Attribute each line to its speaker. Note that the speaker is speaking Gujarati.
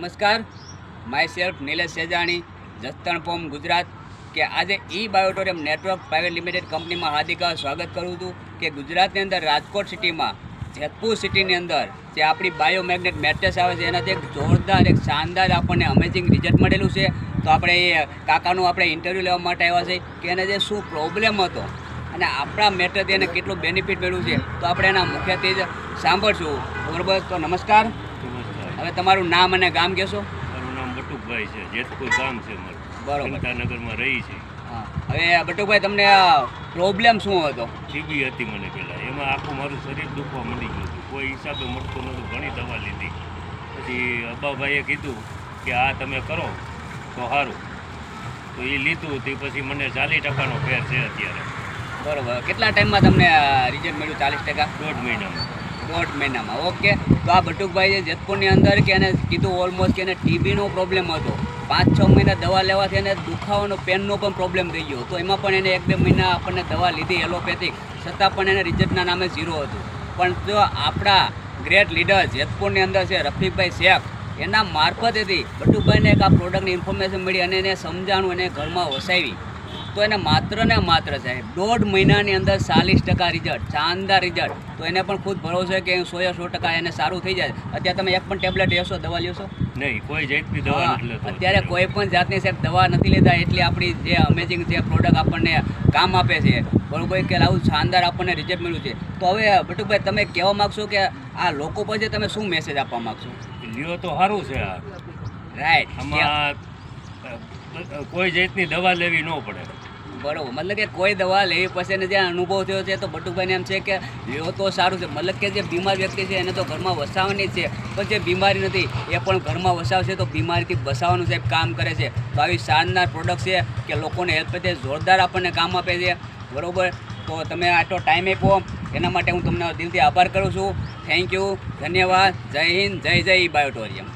Speaker 1: નમસ્કાર, myself Nilesh Sejani, Jasdan from Gujarat. કે આજે બાયોટોરિયમ નેટવર્ક પ્રાઇવેટ લિમિટેડ કંપનીમાં હાર્દિક સ્વાગત કરું છું. કે ગુજરાતની અંદર રાજકોટ સિટીમાં જેતપુર સિટીની અંદર જે આપણી બાયોમેગ્નેટ મેટ્રેસ આવે છે એનાથી એક જોરદાર એક શાનદાર આપણને અમેઝિંગ રિઝલ્ટ મળેલું છે. તો આપણે એ કાકાનું આપણે ઇન્ટરવ્યૂ લેવા માટે આવ્યા છે કે એને જે શું પ્રોબ્લેમ હતો અને આપણા મેટ્રેસથી એને કેટલું બેનિફિટ મળ્યું છે તો આપણે એના મુખ્યત્વે જ સાંભળશું. બરોબર, તો નમસ્કાર. હવે તમારું નામ અને ગામ કહેશો?
Speaker 2: મારું નામ બટુકભાઈ છે, જેતપુર ગામ છે મારું.
Speaker 1: બરોબર,
Speaker 2: નગરમાં રહી છે.
Speaker 1: હા. હવે બટુકભાઈ, તમને પ્રોબ્લેમ શું હતો?
Speaker 2: ટીબી હતી મને પહેલાં. એમાં આખું મારું શરીર દુખવા મળી ગયું હતું, કોઈ હિસાબે મળતું નહોતું. ઘણી દવા લીધી, પછી અબ્બાભાઈએ કીધું કે આ તમે કરો તો સારું. તો એ લીધું તે પછી મને 40% ફેર છે અત્યારે.
Speaker 1: બરોબર, કેટલા ટાઈમમાં તમને રિઝલ્ટ મળ્યું? 40%?
Speaker 2: 1.5 મહિનામાં.
Speaker 1: 1.5 મહિનામાં. ઓકે, તો આ બટુકભાઈ છે જેતપુરની અંદર કે એને કીધું ઓલમોસ્ટ કે એને ટીબીનો પ્રોબ્લેમ હતો. 5-6 મહિના દવા લેવાથી એને દુખાવાનો પેનનો પણ પ્રોબ્લેમ થઈ ગયો. તો એમાં પણ એને 1-2 મહિના આપણને દવા લીધી એલોપેથિક, છતાં પણ એને રિઝલ્ટના નામે 0 હતું. પણ જો આપણા ગ્રેટ લીડર જેતપુરની અંદર છે રફીકભાઈ શેખ, એના મારફતેથી બટુકભાઈને એક આ પ્રોડક્ટની ઇન્ફોર્મેશન મળી અને એને સમજાણું, એને ઘરમાં વસાવી. તો એને માત્ર ને માત્ર સાહેબ 1.5 મહિનાની અંદર 40% રિઝલ્ટ, શાનદાર રિઝલ્ટ. તો એને પણ ખુદ ભરોસો છે કે 100% એને સારું થઈ જાય. અત્યારે તમે એક પણ ટેબ્લેટ લેશો, દવા લેશો?
Speaker 2: નહીં, કોઈ જાતની દવા નથી લેતો
Speaker 1: અત્યારે કોઈ પણ જાતની સાહેબ દવા નથી લેતા. એટલે આપણી જે અમેઝિંગ જે પ્રોડક્ટ આપણને કામ આપે છે, બરોબર, કે આવું શાનદાર આપણને રિઝલ્ટ મળ્યું છે. તો હવે બટુકભાઈ, તમે કહેવા માગશો કે આ લોકો પછી તમે શું મેસેજ આપવા માગશો?
Speaker 2: લ્યો તો સારું છે આ.
Speaker 1: રાઈટ,
Speaker 2: આમાં કોઈ જાતની દવા લેવી ન પડે.
Speaker 1: બરોબર, મતલબ કે કોઈ દવા લેવી પછી એને જે અનુભવ થયો છે તો બટુકભાઈને એમ છે કે લ્યો તો સારું છે. મતલબ કે જે બીમાર વ્યક્તિ છે એને તો ઘરમાં વસાવવાની જ છે, પણ જે બીમારી નથી એ પણ ઘરમાં વસાવશે તો બીમારીથી બસાવવાનું સાહેબ કામ કરે છે. તો આવી શાનદાર પ્રોડક્ટ છે કે લોકોને હેલ્પ પ્રત્યે જોરદાર આપણને કામ આપે છે. બરોબર, તો તમે આટલો ટાઈમ આપ્યો એના માટે હું તમને દિલથી આભાર કરું છું. થેન્ક યુ, ધન્યવાદ. જય હિન્દ, જય બાયોટોરિયમ.